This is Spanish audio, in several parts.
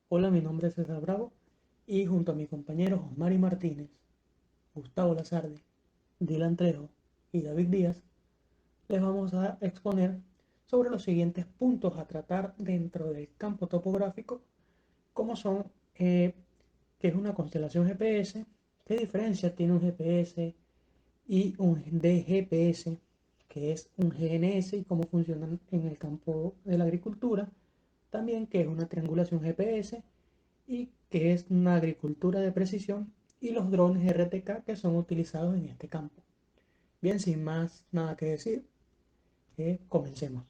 Hola, mi nombre es César Bravo y junto a mis compañeros Osmari Martínez, Gustavo Lazarde, Dylan Trejo y David Díaz, les vamos a exponer sobre los siguientes puntos a tratar dentro del campo topográfico, como son qué es una constelación GPS, qué diferencia tiene un GPS y un DGPS, que es un GNS y cómo funcionan en el campo de la agricultura, también qué es una triangulación GPS y que es una agricultura de precisión y los drones RTK que son utilizados en este campo. Bien, sin más nada que decir, comencemos.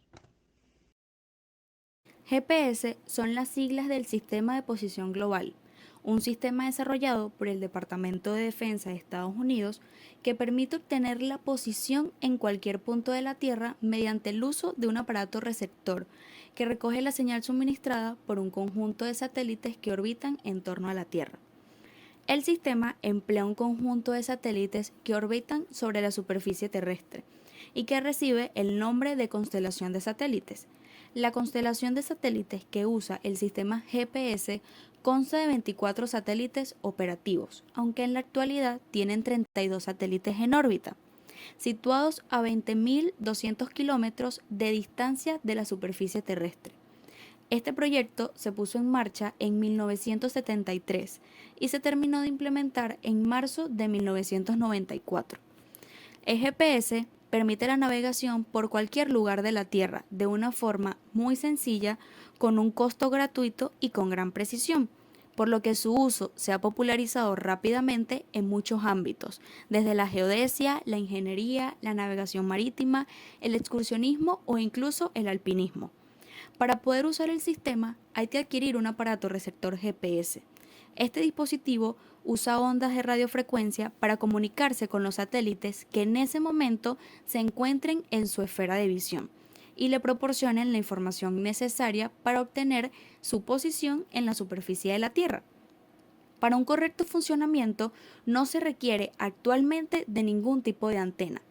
GPS son las siglas del Sistema de Posición Global, un sistema desarrollado por el Departamento de Defensa de Estados Unidos que permite obtener la posición en cualquier punto de la Tierra mediante el uso de un aparato receptor que recoge la señal suministrada por un conjunto de satélites que orbitan en torno a la Tierra. El sistema emplea un conjunto de satélites que orbitan sobre la superficie terrestre y que recibe el nombre de constelación de satélites. La constelación de satélites que usa el sistema GPS consta de 24 satélites operativos, aunque en la actualidad tienen 32 satélites en órbita, situados a 20.200 kilómetros de distancia de la superficie terrestre. Este proyecto se puso en marcha en 1973 y se terminó de implementar en marzo de 1994. El GPS permite la navegación por cualquier lugar de la Tierra de una forma muy sencilla, con un costo gratuito y con gran precisión, por lo que su uso se ha popularizado rápidamente en muchos ámbitos, desde la geodesia, la ingeniería, la navegación marítima, el excursionismo o incluso el alpinismo. Para poder usar el sistema hay que adquirir un aparato receptor GPS. Este dispositivo usa ondas de radiofrecuencia para comunicarse con los satélites que en ese momento se encuentren en su esfera de visión y le proporcionen la información necesaria para obtener su posición en la superficie de la Tierra. Para un correcto funcionamiento no se requiere actualmente de ningún tipo de antena.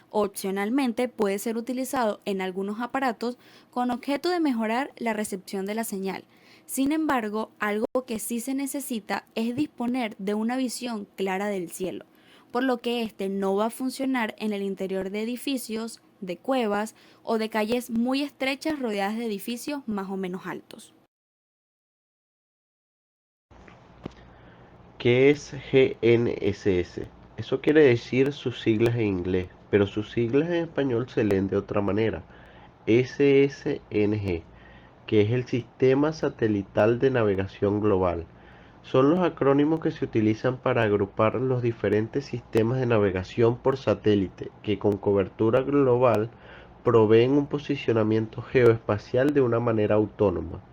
Opcionalmente puede ser utilizado en algunos aparatos con objeto de mejorar la recepción de la señal. Sin embargo, algo que sí se necesita es disponer de una visión clara del cielo, por lo que este no va a funcionar en el interior de edificios, de cuevas o de calles muy estrechas rodeadas de edificios más o menos altos. ¿Qué es GNSS? Eso quiere decir sus siglas en inglés, pero sus siglas en español se leen de otra manera. SSNG, que es el Sistema Satelital de Navegación Global. Son los acrónimos que se utilizan para agrupar los diferentes sistemas de navegación por satélite que con cobertura global proveen un posicionamiento geoespacial de una manera autónoma.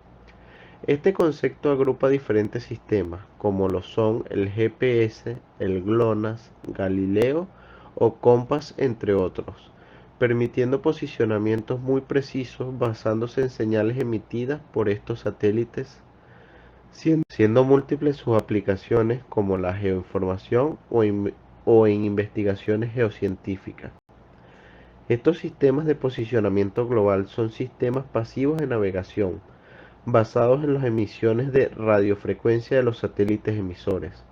Este concepto agrupa diferentes sistemas, como lo son el GPS, el GLONASS, Galileo o Compass, entre otros, permitiendo posicionamientos muy precisos basándose en señales emitidas por estos satélites, siendo múltiples sus aplicaciones como la geoinformación o en investigaciones geocientíficas. Estos sistemas de posicionamiento global son sistemas pasivos de navegación basados en las emisiones de radiofrecuencia de los satélites emisores,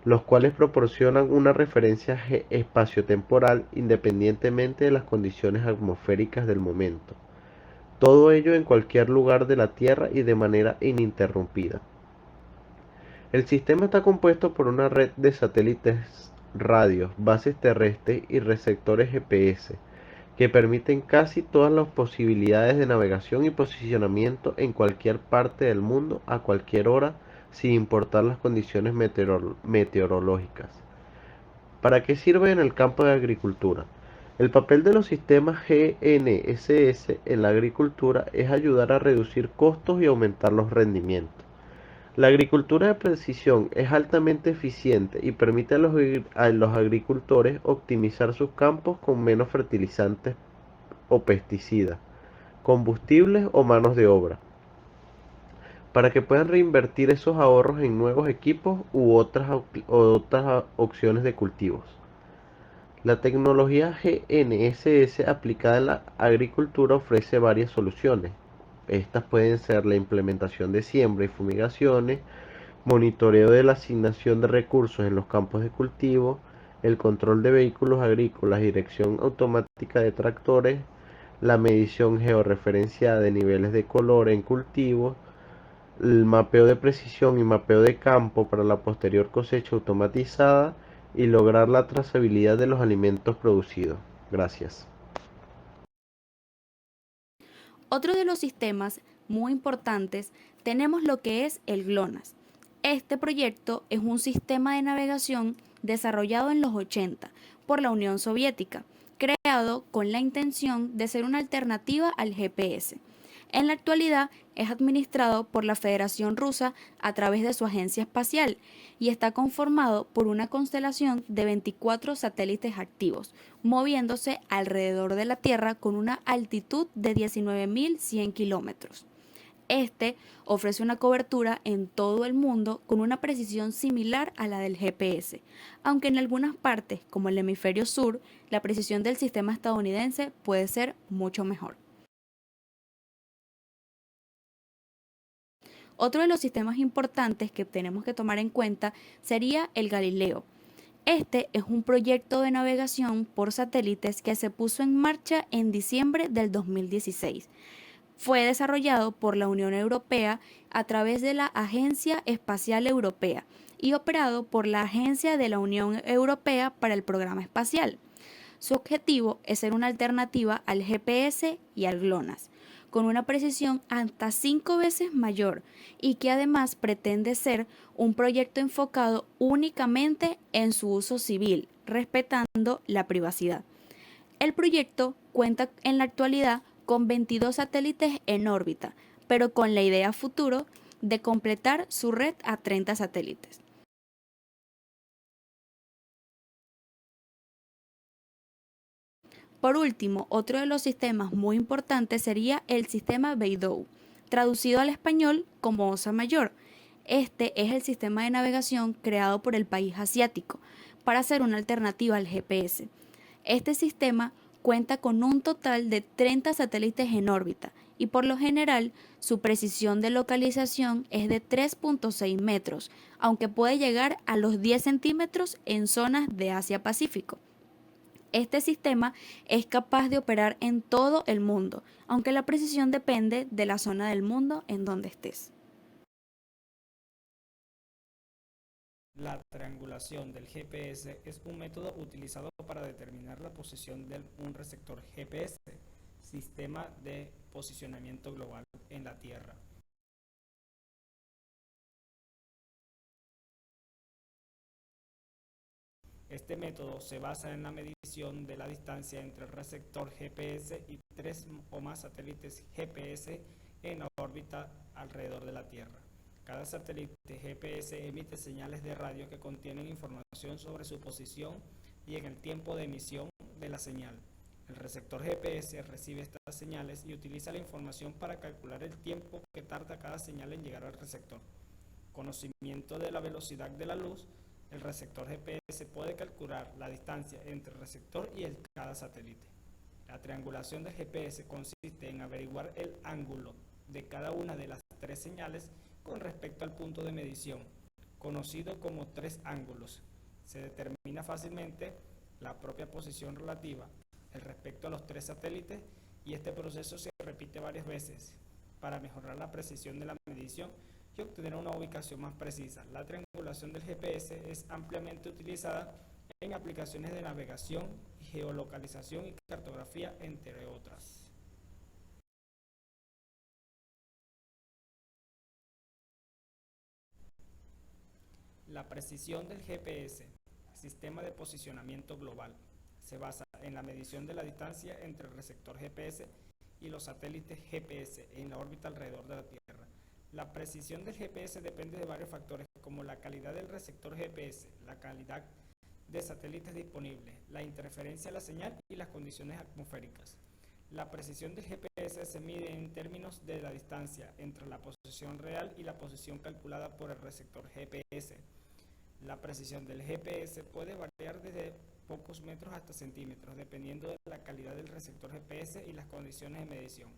los cuales proporcionan una referencia espaciotemporal independientemente de las condiciones atmosféricas del momento. Todo ello en cualquier lugar de la Tierra y de manera ininterrumpida. El sistema está compuesto por una red de satélites, radios, bases terrestres y receptores GPS, que permiten casi todas las posibilidades de navegación y posicionamiento en cualquier parte del mundo a cualquier hora, sin importar las condiciones meteorológicas. ¿Para qué sirve en el campo de agricultura? El papel de los sistemas GNSS en la agricultura es ayudar a reducir costos y aumentar los rendimientos. La agricultura de precisión es altamente eficiente y permite a los agricultores optimizar sus campos con menos fertilizantes o pesticidas, combustibles o manos de obra, para que puedan reinvertir esos ahorros en nuevos equipos u otras opciones de cultivos. La tecnología GNSS aplicada en la agricultura ofrece varias soluciones. Estas pueden ser la implementación de siembra y fumigaciones, monitoreo de la asignación de recursos en los campos de cultivo, el control de vehículos agrícolas, dirección automática de tractores, la medición georreferenciada de niveles de color en cultivos, el mapeo de precisión y mapeo de campo para la posterior cosecha automatizada y lograr la trazabilidad de los alimentos producidos. Gracias. Otro de los sistemas muy importantes tenemos lo que es el GLONASS. Este proyecto es un sistema de navegación desarrollado en los 80 por la Unión Soviética, creado con la intención de ser una alternativa al GPS. En la actualidad es administrado por la Federación Rusa a través de su agencia espacial y está conformado por una constelación de 24 satélites activos, moviéndose alrededor de la Tierra con una altitud de 19.100 kilómetros. Este ofrece una cobertura en todo el mundo con una precisión similar a la del GPS, aunque en algunas partes, como el hemisferio sur, la precisión del sistema estadounidense puede ser mucho mejor. Otro de los sistemas importantes que tenemos que tomar en cuenta sería el Galileo. Este es un proyecto de navegación por satélites que se puso en marcha en diciembre del 2016. Fue desarrollado por la Unión Europea a través de la Agencia Espacial Europea y operado por la Agencia de la Unión Europea para el Programa Espacial. Su objetivo es ser una alternativa al GPS y al GLONASS, con una precisión hasta 5 veces mayor y que además pretende ser un proyecto enfocado únicamente en su uso civil, respetando la privacidad. El proyecto cuenta en la actualidad con 22 satélites en órbita, pero con la idea futuro de completar su red a 30 satélites. Por último, otro de los sistemas muy importantes sería el sistema Beidou, traducido al español como Osa Mayor. Este es el sistema de navegación creado por el país asiático para ser una alternativa al GPS. Este sistema cuenta con un total de 30 satélites en órbita y por lo general su precisión de localización es de 3.6 metros, aunque puede llegar a los 10 centímetros en zonas de Asia-Pacífico. Este sistema es capaz de operar en todo el mundo, aunque la precisión depende de la zona del mundo en donde estés. La triangulación del GPS es un método utilizado para determinar la posición de un receptor GPS, sistema de posicionamiento global en la Tierra. Este método se basa en la medición de la distancia entre el receptor GPS y 3 o más satélites GPS en órbita alrededor de la Tierra. Cada satélite GPS emite señales de radio que contienen información sobre su posición y en el tiempo de emisión de la señal. El receptor GPS recibe estas señales y utiliza la información para calcular el tiempo que tarda cada señal en llegar al receptor. Conocimiento de la velocidad de la luz. El receptor GPS puede calcular la distancia entre el receptor y cada satélite. La triangulación del GPS consiste en averiguar el ángulo de cada una de las 3 señales con respecto al punto de medición, conocido como 3 ángulos. Se determina fácilmente la propia posición relativa respecto a los 3 satélites y este proceso se repite varias veces para mejorar la precisión de la medición y obtener una ubicación más precisa. La triangulación del GPS es ampliamente utilizada en aplicaciones de navegación, geolocalización y cartografía, entre otras. La precisión del GPS, sistema de posicionamiento global, se basa en la medición de la distancia entre el receptor GPS y los satélites GPS en la órbita alrededor de la Tierra. La precisión del GPS depende de varios factores como la calidad del receptor GPS, la calidad de satélites disponibles, la interferencia de la señal y las condiciones atmosféricas. La precisión del GPS se mide en términos de la distancia entre la posición real y la posición calculada por el receptor GPS. La precisión del GPS puede variar desde pocos metros hasta centímetros, dependiendo de la calidad del receptor GPS y las condiciones de medición.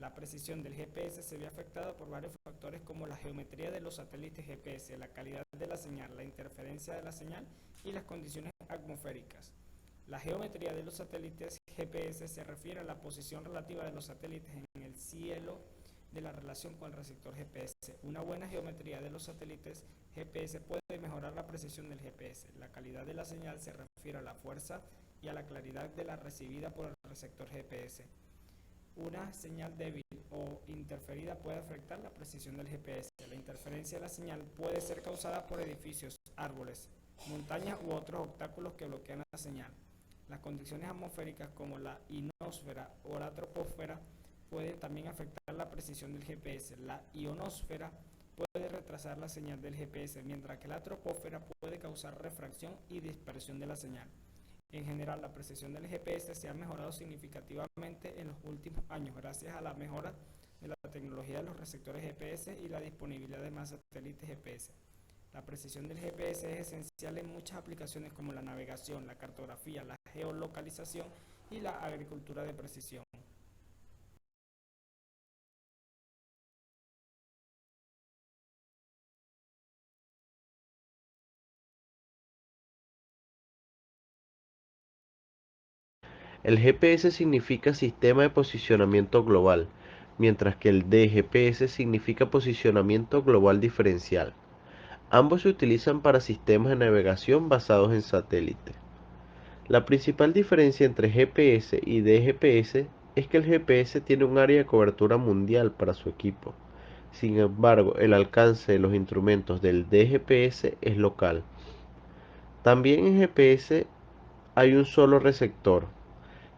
La precisión del GPS se ve afectada por varios factores como la geometría de los satélites GPS, la calidad de la señal, la interferencia de la señal y las condiciones atmosféricas. La geometría de los satélites GPS se refiere a la posición relativa de los satélites en el cielo de la relación con el receptor GPS. Una buena geometría de los satélites GPS puede mejorar la precisión del GPS. La calidad de la señal se refiere a la fuerza y a la claridad de la recibida por el receptor GPS. Una señal débil o interferida puede afectar la precisión del GPS. La interferencia de la señal puede ser causada por edificios, árboles, montañas u otros obstáculos que bloquean la señal. Las condiciones atmosféricas como la ionosfera o la troposfera pueden también afectar la precisión del GPS. La ionosfera puede retrasar la señal del GPS, mientras que la troposfera puede causar refracción y dispersión de la señal. En general, la precisión del GPS se ha mejorado significativamente en los últimos años gracias a la mejora de la tecnología de los receptores GPS y la disponibilidad de más satélites GPS. La precisión del GPS es esencial en muchas aplicaciones como la navegación, la cartografía, la geolocalización y la agricultura de precisión. El GPS significa Sistema de Posicionamiento Global, mientras que el DGPS significa Posicionamiento Global Diferencial. Ambos se utilizan para sistemas de navegación basados en satélite. La principal diferencia entre GPS y DGPS es que el GPS tiene un área de cobertura mundial para su equipo. Sin embargo, el alcance de los instrumentos del DGPS es local. También en GPS hay un solo receptor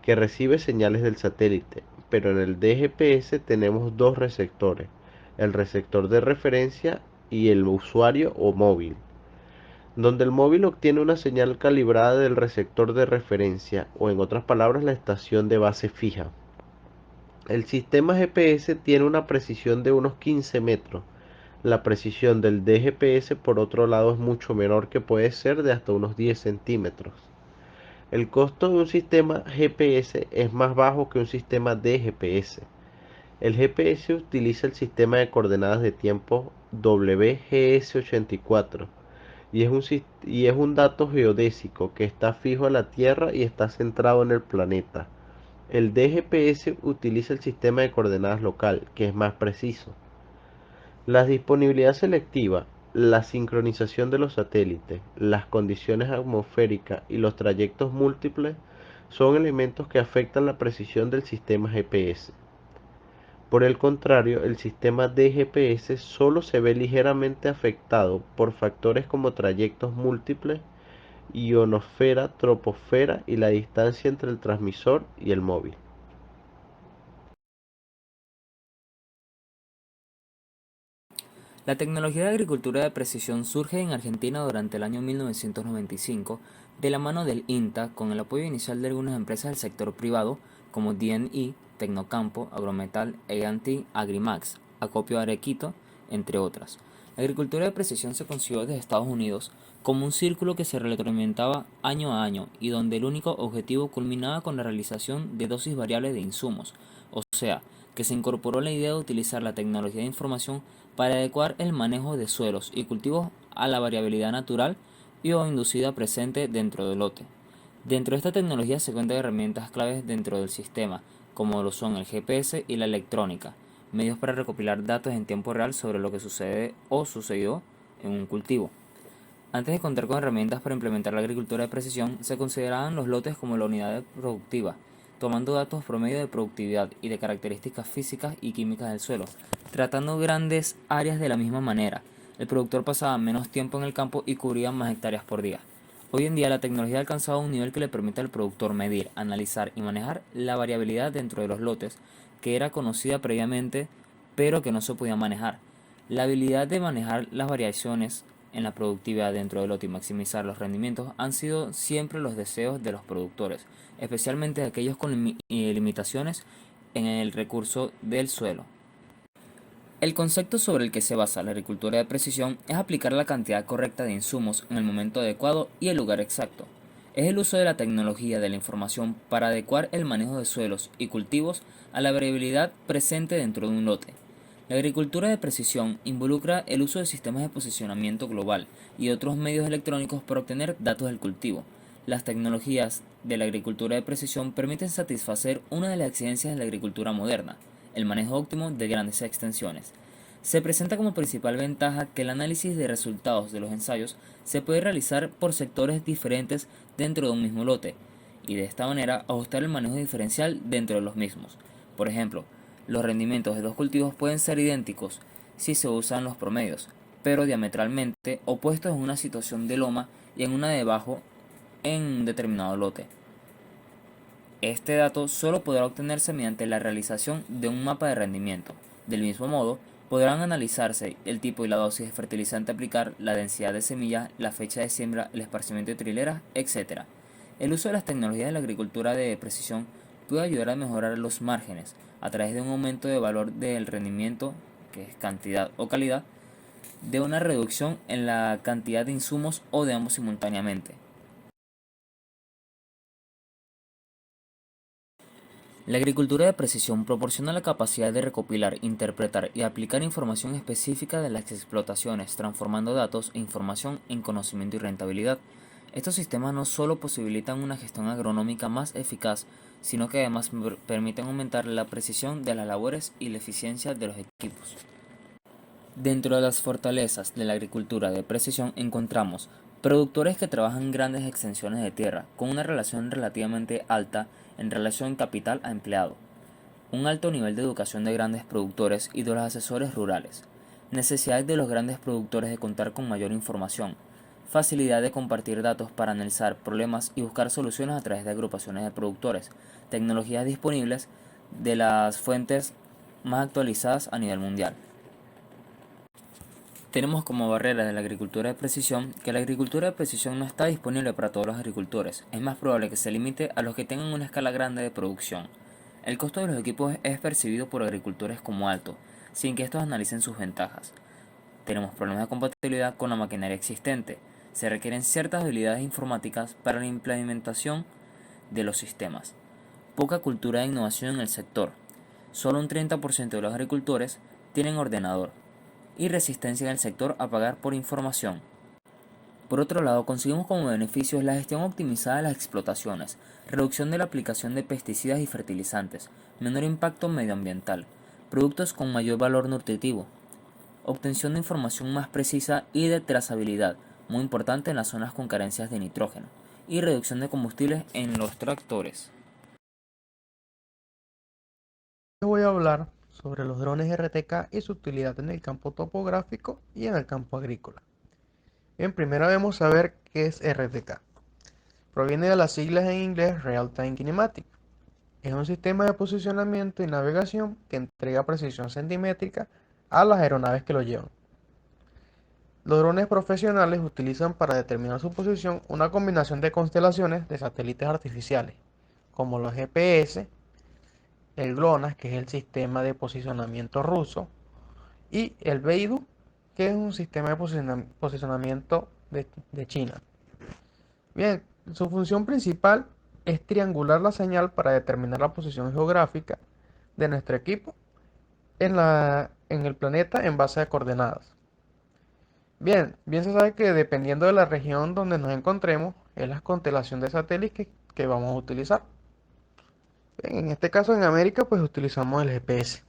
que recibe señales del satélite, pero en el DGPS tenemos dos receptores, el receptor de referencia y el usuario o móvil, donde el móvil obtiene una señal calibrada del receptor de referencia o en otras palabras la estación de base fija. El sistema GPS tiene una precisión de unos 15 metros. La precisión del DGPS por otro lado es mucho menor, que puede ser de hasta unos 10 centímetros. El costo de un sistema GPS es más bajo que un sistema de GPS. El GPS utiliza el sistema de coordenadas de tiempo WGS84 y es un dato geodésico que está fijo a la Tierra y está centrado en el planeta. El DGPS utiliza el sistema de coordenadas local, que es más preciso. La disponibilidad selectiva, la sincronización de los satélites, las condiciones atmosféricas y los trayectos múltiples son elementos que afectan la precisión del sistema GPS. Por el contrario, el sistema de GPS solo se ve ligeramente afectado por factores como trayectos múltiples, ionosfera, troposfera y la distancia entre el transmisor y el móvil. La tecnología de agricultura de precisión surge en Argentina durante el año 1995 de la mano del INTA con el apoyo inicial de algunas empresas del sector privado como DNI, Tecnocampo, Agrometal, A&T, Agrimax, Acopio Arequito, entre otras. La agricultura de precisión se concibió desde Estados Unidos como un círculo que se retroalimentaba año a año y donde el único objetivo culminaba con la realización de dosis variables de insumos, o sea, que se incorporó la idea de utilizar la tecnología de información para adecuar el manejo de suelos y cultivos a la variabilidad natural y o inducida presente dentro del lote. Dentro de esta tecnología se cuentan herramientas claves dentro del sistema, como lo son el GPS y la electrónica, medios para recopilar datos en tiempo real sobre lo que sucede o sucedió en un cultivo. Antes de contar con herramientas para implementar la agricultura de precisión, se consideraban los lotes como la unidad productiva, tomando datos promedio de productividad y de características físicas y químicas del suelo, tratando grandes áreas de la misma manera. El productor pasaba menos tiempo en el campo y cubría más hectáreas por día. Hoy en día la tecnología ha alcanzado un nivel que le permite al productor medir, analizar y manejar la variabilidad dentro de los lotes, que era conocida previamente pero que no se podía manejar. La habilidad de manejar las variaciones en la productividad dentro del lote y maximizar los rendimientos han sido siempre los deseos de los productores, especialmente de aquellos con limitaciones en el recurso del suelo. El concepto sobre el que se basa la agricultura de precisión es aplicar la cantidad correcta de insumos en el momento adecuado y el lugar exacto. Es el uso de la tecnología de la información para adecuar el manejo de suelos y cultivos a la variabilidad presente dentro de un lote. La agricultura de precisión involucra el uso de sistemas de posicionamiento global y otros medios electrónicos para obtener datos del cultivo. Las tecnologías de la agricultura de precisión permiten satisfacer una de las exigencias de la agricultura moderna, el manejo óptimo de grandes extensiones. Se presenta como principal ventaja que el análisis de resultados de los ensayos se puede realizar por sectores diferentes dentro de un mismo lote, y de esta manera ajustar el manejo diferencial dentro de los mismos. Por ejemplo, los rendimientos de dos cultivos pueden ser idénticos si se usan los promedios, pero diametralmente opuestos en una situación de loma y en una de bajo en un determinado lote. Este dato solo podrá obtenerse mediante la realización de un mapa de rendimiento. Del mismo modo, podrán analizarse el tipo y la dosis de fertilizante a aplicar, la densidad de semillas, la fecha de siembra, el esparcimiento de trileras, etc. El uso de las tecnologías de la agricultura de precisión puede ayudar a mejorar los márgenes a través de un aumento de valor del rendimiento, que es cantidad o calidad, de una reducción en la cantidad de insumos o de ambos simultáneamente. La agricultura de precisión proporciona la capacidad de recopilar, interpretar y aplicar información específica de las explotaciones, transformando datos e información en conocimiento y rentabilidad. Estos sistemas no solo posibilitan una gestión agronómica más eficaz, sino que además permiten aumentar la precisión de las labores y la eficiencia de los equipos. Dentro de las fortalezas de la agricultura de precisión encontramos productores que trabajan grandes extensiones de tierra, con una relación relativamente alta en relación capital a empleado, un alto nivel de educación de grandes productores y de los asesores rurales, necesidad de los grandes productores de contar con mayor información, facilidad de compartir datos para analizar problemas y buscar soluciones a través de agrupaciones de productores, tecnologías disponibles de las fuentes más actualizadas a nivel mundial. Tenemos como barrera de la agricultura de precisión que la agricultura de precisión no está disponible para todos los agricultores. Es más probable que se limite a los que tengan una escala grande de producción. El costo de los equipos es percibido por agricultores como alto, sin que estos analicen sus ventajas. Tenemos problemas de compatibilidad con la maquinaria existente. Se requieren ciertas habilidades informáticas para la implementación de los sistemas. Poca cultura de innovación en el sector. Solo un 30% de los agricultores tienen ordenador, y resistencia en el sector a pagar por información. Por otro lado, conseguimos como beneficios la gestión optimizada de las explotaciones, reducción de la aplicación de pesticidas y fertilizantes, menor impacto medioambiental, productos con mayor valor nutritivo, obtención de información más precisa y de trazabilidad, muy importante en las zonas con carencias de nitrógeno, y reducción de combustibles en los tractores. Voy a hablar sobre los drones RTK y su utilidad en el campo topográfico y en el campo agrícola. Bien, primero debemos saber qué es RTK. Proviene de las siglas en inglés Real Time Kinematic. Es un sistema de posicionamiento y navegación que entrega precisión centimétrica a las aeronaves que lo llevan. Los drones profesionales utilizan para determinar su posición una combinación de constelaciones de satélites artificiales, como los GPS, el GLONASS, que es el sistema de posicionamiento ruso, y el Beidou, que es un sistema de posicionamiento de China. Bien, su función principal es triangular la señal para determinar la posición geográfica de nuestro equipo en el planeta en base a coordenadas. Bien se sabe que dependiendo de la región donde nos encontremos, es la constelación de satélites que vamos a utilizar. Bien, en este caso en América, pues utilizamos el GPS.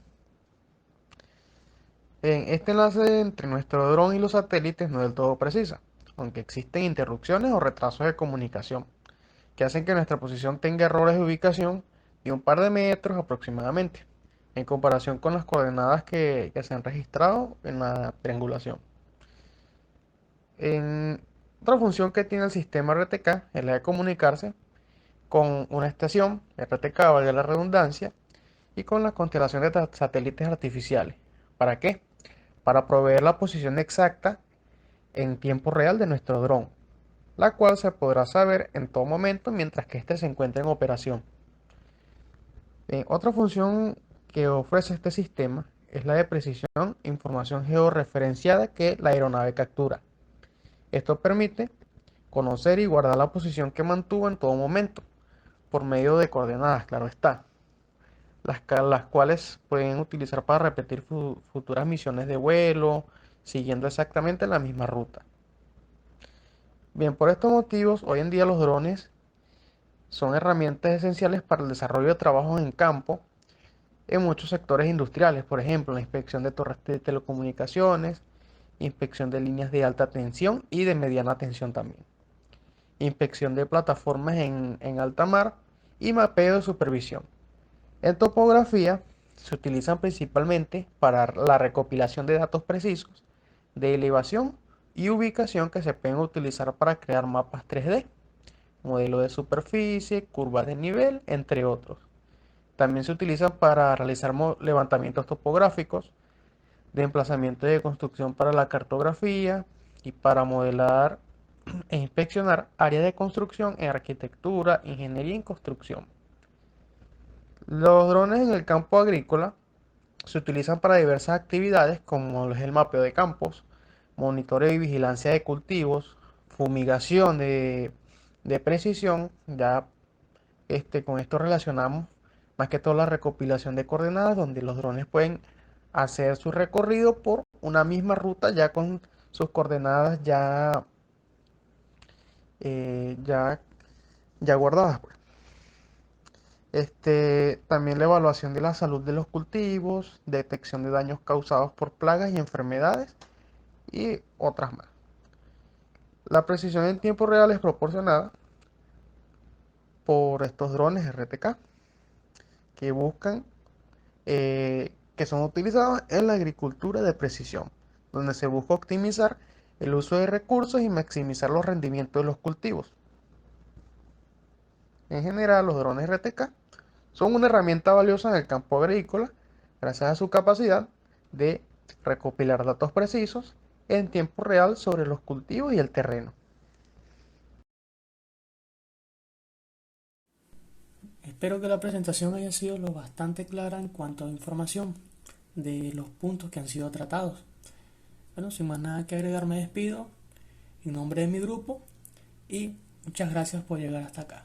Este enlace entre nuestro dron y los satélites no es del todo precisa, aunque existen interrupciones o retrasos de comunicación que hacen que nuestra posición tenga errores de ubicación de un par de metros aproximadamente, en comparación con las coordenadas que se han registrado en la triangulación. Otra función que tiene el sistema RTK es la de comunicarse con una estación RTK, valga la redundancia, y con la constelación de satélites artificiales. ¿Para qué? Para proveer la posición exacta en tiempo real de nuestro dron, la cual se podrá saber en todo momento mientras que éste se encuentre en operación. Otra función que ofrece este sistema es la de precisión información georreferenciada que la aeronave captura. Esto permite conocer y guardar la posición que mantuvo en todo momento, por medio de coordenadas, claro está, las cuales pueden utilizar para repetir futuras misiones de vuelo, siguiendo exactamente la misma ruta. Bien, por estos motivos, hoy en día los drones son herramientas esenciales para el desarrollo de trabajos en campo en muchos sectores industriales, por ejemplo, la inspección de torres de telecomunicaciones, inspección de líneas de alta tensión y de mediana tensión también, inspección de plataformas en alta mar y mapeo de supervisión. En topografía se utilizan principalmente para la recopilación de datos precisos de elevación y ubicación que se pueden utilizar para crear mapas 3D, modelo de superficie, curvas de nivel, entre otros. También se utilizan para realizar levantamientos topográficos, de emplazamiento de construcción para la cartografía y para modelar e inspeccionar áreas de construcción en arquitectura, ingeniería y construcción. Los drones en el campo agrícola se utilizan para diversas actividades como es el mapeo de campos, monitoreo y vigilancia de cultivos, fumigación de precisión. Ya con esto relacionamos más que todo la recopilación de coordenadas, donde los drones pueden hacer su recorrido por una misma ruta ya con sus coordenadas eh, ya, ya guardadas, pues. También la evaluación de la salud de los cultivos, detección de daños causados por plagas y enfermedades y otras más. La precisión en tiempo real es proporcionada por estos drones RTK que buscan, que son utilizados en la agricultura de precisión, donde se busca optimizar el uso de recursos y maximizar los rendimientos de los cultivos. En general, los drones RTK son una herramienta valiosa en el campo agrícola gracias a su capacidad de recopilar datos precisos en tiempo real sobre los cultivos y el terreno. Espero que la presentación haya sido lo bastante clara en cuanto a información de los puntos que han sido tratados. Bueno, sin más nada que agregar, me despido en nombre de mi grupo y muchas gracias por llegar hasta acá.